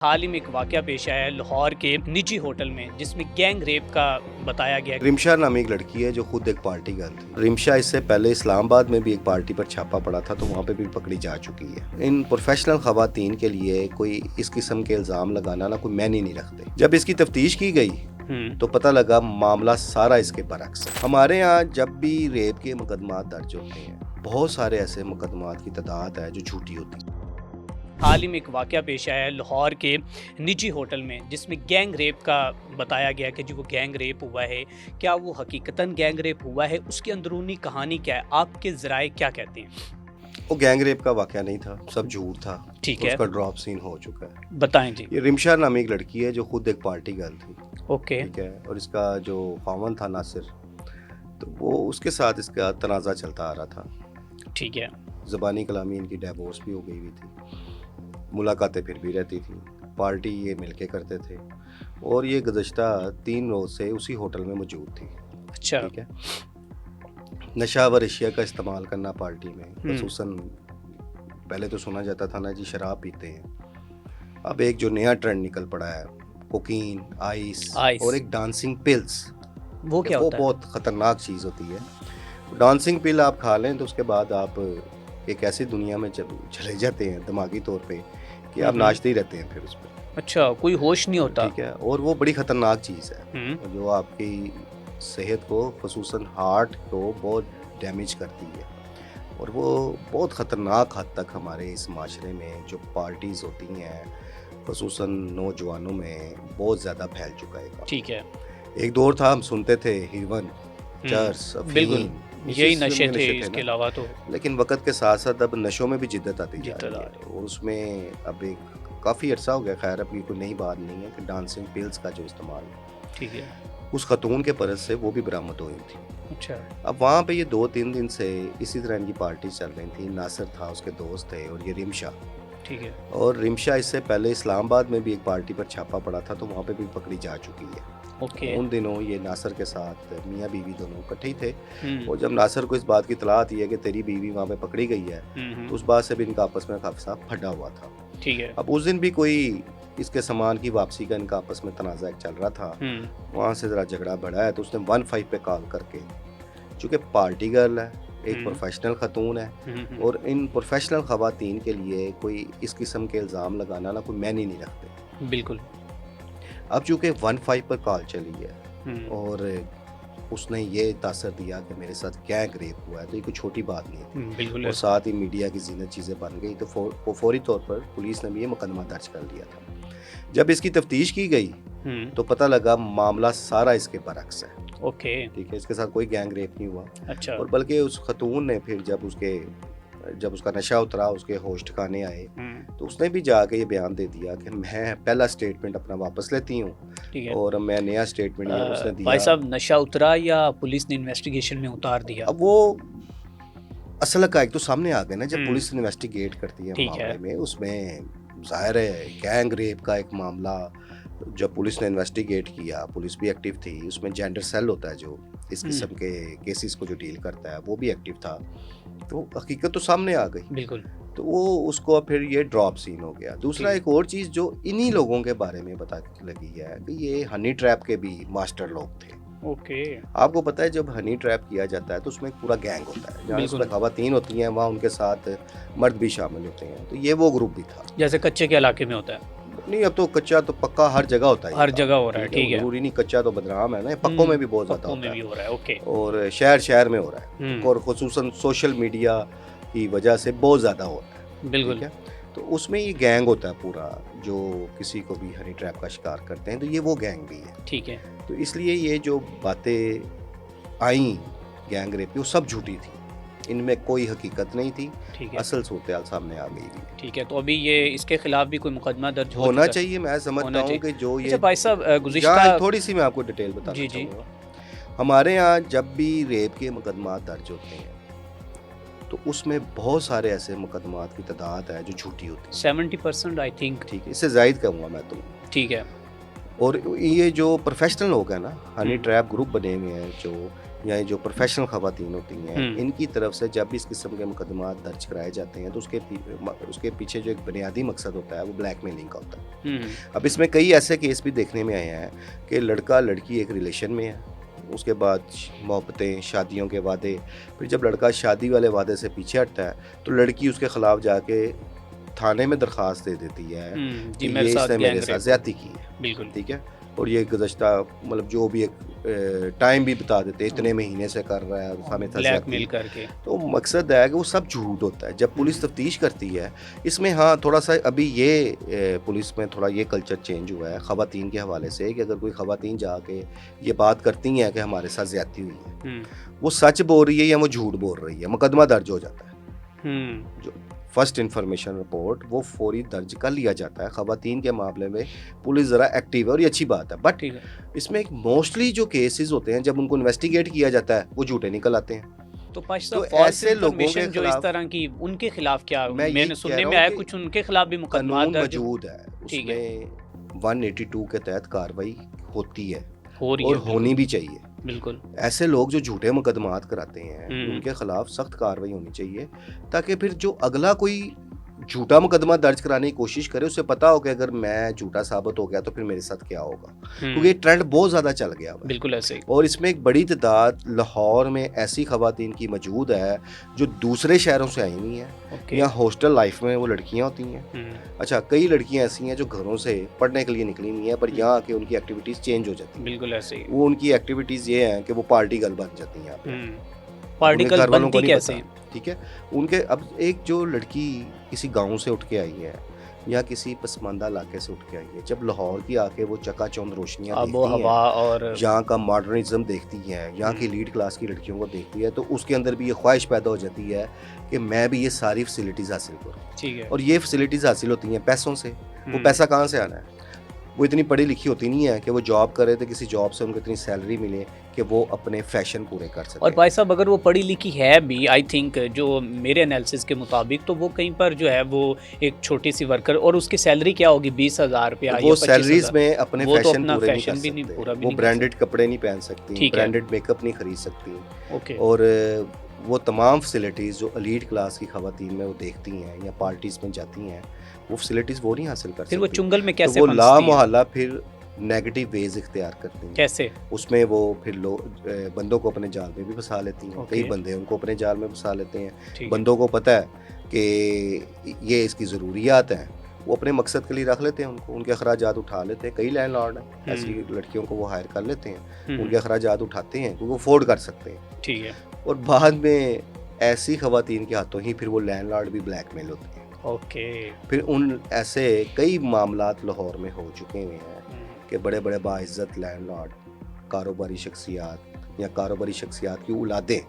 हाल ही में एक वाकया पेश आया है लाहौर के निजी होटल में, जिसमें गैंग रेप का बताया गया है। रिमशा नामी एक लड़की है जो खुद एक पार्टी गर्ल थी। रिमशा इससे पहले इस्लामाबाद में भी एक पार्टी पर छापा पड़ा था, तो वहाँ पे भी पकड़ी जा चुकी है। इन प्रोफेशनल खवातीन के लिए कोई इस किस्म के इल्ज़ाम लगाना ना कोई मैनी नहीं रखते। जब इसकी तफ्तीश की गई तो पता लगा मामला सारा इसके बरक्स है। हमारे यहाँ जब भी रेप के मुकदमा दर्ज होते हैं, बहुत सारे ऐसे मुकदमात की तादाद है जो झूठी होती है। हाल ही में एक वाकया पेश आया है लाहौर के निजी होटल में, जिसमें गैंग रेप का बताया गया कि जी वो गैंग रेप हुआ है। क्या वो हकीकतन गैंग रेप हुआ है? उसकी अंदरूनी कहानी क्या है? आपके ज़राए क्या कहते हैं? वो गैंग रेप का वाकया नहीं था, सब झूठ था। ठीक है, उसका ड्रॉप सीन हो चुका है। बताएं जी। ये रिमशा नामी एक लड़की है जो खुद एक पार्टी गर्ल थी। ओके, ठीक है। और इसका जो खावन था नासिर, तो वो उसके साथ इसका तनाज़ा चलता आ रहा था। ठीक है। ज़बानी कलामी इनकी डिवोर्स भी हो गई हुई थी, मुलाकातें फिर भी रहती थी, पार्टी ये मिलके करते थे, और ये गुज़श्ता 3 रोज़ से उसी होटल में मौजूद थी। अच्छा। ठीक है। नशा व अशिया का इस्तेमाल करना पार्टी में, खसूसन पहले तो सुना जाता था ना जी शराब पीते हैं। अब एक जो नया ट्रेंड निकल पड़ा है, कोकीन, आइस और एक डांसिंग पिल्स। वो क्या वो होता है? बहुत ख़तरनाक चीज़ होती है। डांसिंग पिल आप खा लें तो उसके बाद आप एक ऐसी दुनिया में चले जाते हैं दिमागी तौर पे कि आप नाचते ही रहते हैं फिर उस पर। अच्छा, कोई होश नहीं होता। ठीक है। और वो बड़ी ख़तरनाक चीज़ है जो आपकी सेहत को, खसूसन हार्ट को बहुत डैमेज करती है। और वो बहुत ख़तरनाक हद तक हमारे इस माशरे में जो पार्टीज़ होती हैं, खसूसन नौजवानों में बहुत ज़्यादा फैल चुका है। ठीक है। एक दौर था हम सुनते थे हीरोइन, चर्स, बिल्कुल, अफीम, यही इसी नशे में थे ना। इसके अलावा तो। लेकिन वक्त के साथ साथ अब नशों में भी जिद्दत आती जा जिद्दत रही आ है। रही और उसमें अब एक काफ़ी अरसा हो गया, खैर अब ये कोई नई बात नहीं है कि डांसिंग पिल्स का जो इस्तेमाल ठीक है। उस खतून के परस से वो भी बरामद हुई थी। अच्छा। अब वहाँ पे ये 2-3 दिन से इसी तरह इनकी पार्टी चल रही थी। नासिर था, उसके दोस्त थे, और ये रिमशा। ठीक है। और रिमशा इससे पहले इस्लामाबाद में भी एक पार्टी पर छापा पड़ा था, तो वहाँ पे भी पकड़ी जा चुकी है। ओके। उन दिनों ये नासिर के साथ मियाँ बीवी दोनों इकट्ठे ही थे। और जब नासिर को इस बात की इत्तला आती है कि तेरी बीवी वहाँ पे पकड़ी गई है, तो उस बात से भी इनका आपस में काफ़ी फटा हुआ था। ठीक है। अब उस दिन भी कोई इसके सामान की वापसी का इनका आपस में तनाज़ा चल रहा था। वहाँ से ज़रा झगड़ा बढ़ा है, तो उसने 15 पे कॉल करके, चूँकि पार्टी गर्ल है, एक प्रोफेशनल खतून है, और इन प्रोफेशनल खवातीन के लिए कोई इस किस्म के इल्ज़ाम लगाना ना कोई मैनी नहीं रखते। बिल्कुल। अब चूँकि 15 पर कॉल चली है और उसने ये तासर दिया कि मेरे साथ गैंग रेप हुआ है, तो ये कोई छोटी बात नहीं है। बिल्कुल। और साथ ही मीडिया की ज़ीनत चीज़ें बन गई, तो फौरी तौर पर पुलिस ने भी ये मुकदमा दर्ज कर लिया था। जब इसकी तफ्तीश की गई तो पता लगा मामला सारा इसके बरक्स है। ओके। ठीक है। इसके साथ कोई गैंग रेप नहीं हुआ। अच्छा। और बल्कि उस खतून ने फिर जब उसका नशा उतरा, उसके होश ठिकाने आए, तो उसने भी जाके ये बयान दे दिया कि मैं पहला स्टेटमेंट अपना वापस लेती हूँ, ठीक है। और मैं नया स्टेटमेंट उसने दिया। भाई साहब, नशा उतरा या पुलिस ने इन्वेस्टिगेशन में उतार दिया? अब वो असल हक़ाइक़ तो सामने आ गए ना जब पुलिस इन्वेस्टिगेट करती है ठीक है। मामले में। उसमें ज़ाहिर है गैंग रेप का एक मामला जब पुलिस ने इन्वेस्टिगेट किया, पुलिस भी एक्टिव थी। उसमें जेंडर सेल होता है जो इस किस्म के केसेस को जो डील करता है, वो भी एक्टिव था। तो हकीकत तो सामने आ गई। बिल्कुल। तो वो उसको फिर ये ड्रॉप सीन हो गया। दूसरा एक और चीज़ जो इन्हीं लोगों के बारे में पता लगी है कि ये हनी ट्रैप के भी मास्टर लोग थे। ओके। आपको पता है जब हनी ट्रैप किया जाता है तो उसमें एक पूरा गैंग होता है, जहाँ उसमें खवातीन होती हैं, वहाँ उनके साथ मर्द भी शामिल होते हैं। तो ये वो ग्रुप भी था। जैसे कच्चे के इलाके में होता है। नहीं, अब तो कच्चा तो पक्का हर जगह होता है। हर जगह हो रहा है। ठीक है। जरूरी नहीं कच्चा तो बदनाम है ना, पक्कों में भी बहुत ज़्यादा पक्कों में होता भी है। हो रहा है। ओके। और शहर में हो रहा है, और खुसूसन सोशल मीडिया की वजह से बहुत ज़्यादा हो रहा है। बिल्कुल। ठीक है। तो उसमें ये गैंग होता है पूरा, जो किसी को भी हनी ट्रैप का शिकार करते हैं, तो ये वो गैंग भी है। ठीक है। तो इसलिए ये जो बातें आई गैंग रेप की, वो सब झूठी थी। इनमें कोई हकीकत नहीं थी। ठीक है। असल सूरत सामने आ गई थी। ठीक है। तो अभी ये इसके खिलाफ भी कोई मुकदमा दर्ज होना चाहिए। मैं समझता हूँ कि जो ये अच्छा भाई साहब, यहाँ थोड़ी सी मैं आपको डिटेल बताना जी। चाहूँगा। हमारे यहाँ जब भी रेप के मुकदमा दर्ज होते हैं, तो उसमें बहुत सारे ऐसे मुकदमात की तादाद है जो झूठी होती है। 70% आई थिंक। ठीक है, इससे जायद कहूँगा मैं तो। ठीक है। और ये जो प्रोफेशनल लोग हैं ना, हनी ट्रैप ग्रुप बने हुए हैं जो या ये जो प्रोफेशनल ख़वातीन होती हैं, इनकी तरफ से जब भी इस किस्म के मुकदमा दर्ज कराए जाते हैं तो उसके पीछे जो एक बुनियादी मकसद होता है वो ब्लैकमेलिंग का होता है। अब इसमें कई ऐसे केस भी देखने में आए हैं कि लड़का लड़की एक रिलेशन में है, उसके बाद मोहब्बतें, शादियों के वादे, फिर जब लड़का शादी वाले वादे से पीछे हटता है तो लड़की उसके ख़िलाफ़ जाके थाने में दरख्वास्त दे देती है कि ये इसने मेरे साथ ज़्यादती की है। बिल्कुल ठीक है, और ये गुज़श्ता मतलब जो भी एक टाइम भी बता देते हैं, इतने महीने से कर रहा है, हमें ब्लैकमेल करके। तो मकसद है कि वो सब झूठ होता है। जब पुलिस तफ्तीश करती है इसमें, हाँ थोड़ा सा अभी ये पुलिस में थोड़ा ये कल्चर चेंज हुआ है ख़वातीन के हवाले से कि अगर कोई ख़वातीन जाके ये बात करती हैं कि हमारे साथ ज़्यादती हुई है, वो सच बोल रही है या वो झूठ बोल रही है, मुकदमा दर्ज हो जाता है। जो फर्स्ट इन्फॉर्मेशन रिपोर्ट वो फौरी दर्ज कर लिया जाता है। ख़वातीन के मामले में पुलिस ज़रा एक्टिव है और ये अच्छी बात है, बट इसमें एक मोस्टली जो केसेस होते हैं जब उनको इन्वेस्टिगेट किया जाता है वो झूठे निकल आते हैं। तो ऐसे लोगों के जो इस तरह की उनके खिलाफ क्या मैंने सुनने में आया, कुछ उनके खिलाफ भी मुकदमा मौजूद है, उसमें 182 के तहत कार्रवाई होती है और होनी भी चाहिए। बिल्कुल, ऐसे लोग जो झूठे मुकदमात कराते हैं उनके खिलाफ सख्त कार्रवाई होनी चाहिए, ताकि फिर जो अगला कोई झूठा मुकदमा दर्ज कराने की कोशिश करे उसे पता हो कि अगर मैं झूठा साबित हो गया तो फिर मेरे साथ क्या होगा, क्योंकि ये ट्रेंड बहुत ज़्यादा चल गया है। बिल्कुल ऐसे ही। और इसमें एक बड़ी तादाद लाहौर में ऐसी ख़वातीन की मौजूद है जो दूसरे शहरों से आई हुई हैं या हॉस्टल लाइफ में वो लड़कियां होती हैं। अच्छा, कई लड़कियां ऐसी हैं जो घरों से पढ़ने के लिए निकली हुई हैं पर यहाँ आके उनकी एक्टिविटीज़ चेंज हो जाती हैं। बिल्कुल ऐसे ही। वो उनकी एक्टिविटीज़ ये हैं कि वो पार्टी गर्ल बन जाती हैं। पार्टी गर्ल बनती कैसे हैं? ठीक है, उनके अब एक जो लड़की किसी गांव से उठ के आई है या किसी पसमानदा इलाके से उठ के आई है, जब लाहौर की आके वो चकाचौंध रोशनियां देखती हैं और यहाँ का मॉडर्निज्म देखती है, यहाँ की लीड क्लास की लड़कियों को देखती है, तो उसके अंदर भी ये ख्वाहिश पैदा हो जाती है कि मैं भी ये सारी फैसिलिटीज़ हासिल करूँ। ठीक है, और ये फैसिलिटीज़ हासिल होती हैं पैसों से। वो पैसा कहाँ से आना है? वो इतनी पढ़ी लिखी होती नहीं है कि वो जॉब करे तो किसी जॉब से उनको इतनी सैलरी मिले कि वो अपने फैशन पूरे कर सके। और भाई साहब, अगर वो पढ़ी लिखी है भी, आई थिंक जो मेरे एनालिसिस के मुताबिक, तो वो कहीं पर जो है वो एक छोटी सी वर्कर, और उसकी सैलरी क्या होगी 20,000 रुपया, वो सैलरीज में अपने फैशन तो पूरे नहीं कर सकते, वो ब्रांडेड कपड़े नहीं पहन सकती, ब्रांडेड मेकअप नहीं खरीद सकती, और वो तमाम फैसिलिटीज़ जो एलीट क्लास की ख़वातीन में वो देखती हैं या पार्टीज़ में जाती हैं, वो फैसिलिटीज़ वो नहीं हासिल कर सकती। फिर वो चुंगल में कैसे तो वो ला मोहल्ला फिर नेगेटिव वेज इख्तियार करती हैं। कैसे? उसमें वो फिर बंदों को अपने जाल में भी फंसा लेती हैं। कई बंदे उनको अपने जाल में फंसा लेते हैं। बंदों को पता है कि ये इसकी ज़रूरियात हैं, वो अपने मकसद के लिए रख लेते हैं उनको, उनके अखराजात उठा लेते हैं। कई लैंडलॉर्ड हैं ऐसी लड़कियों को वो हायर कर लेते हैं, उनके अखराजात उठाते हैं क्योंकि वो अफोर्ड कर सकते हैं। ठीक है। और बाद में ऐसी ख़वातीन के हाथों ही फिर वो लैंडलॉर्ड भी ब्लैकमेल होते हैं। फिर उन ऐसे कई मामलात लाहौर में हो चुके हुए हैं कि बड़े बड़े बाइज़्ज़त लैंडलॉर्ड, कारोबारी शख्सियात या कारोबारी शख्सियात की औलादें,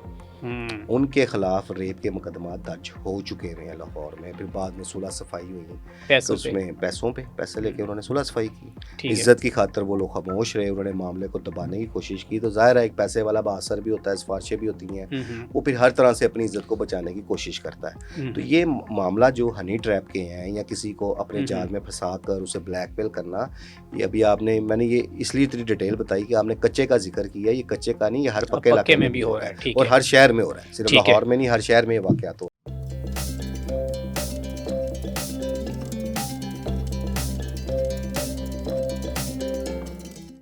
उनके खिलाफ रेप के मुकदमा दर्ज हो चुके हैं लाहौर में। फिर बाद में सुलह सफाई हुई, तो उसमें पैसे लेके उन्होंने सुलह सफाई की। इज्जत की खातर वो लोग खामोश रहे, उन्होंने मामले को दबाने की कोशिश की। तो जाहिर है एक पैसे वाला बासर भी होता है, सिफारिशें भी होती हैं, वो फिर हर तरह से अपनी इज्जत को बचाने की कोशिश करता है। तो ये मामला जो हनी ट्रैप के हैं या किसी को अपने जाल में फंसा कर उसे ब्लैकमेल करना, ये अभी मैंने ये इसलिए इतनी डिटेल बताई कि आपने कच्चे का जिक्र किया, ये कच्चे का नहीं, ये हर पक्के इलाके में भी हो रहा है और हर शहर में हो रहा है, सिर्फ लाहौर में नहीं, हर शहर में ये वाकयात हो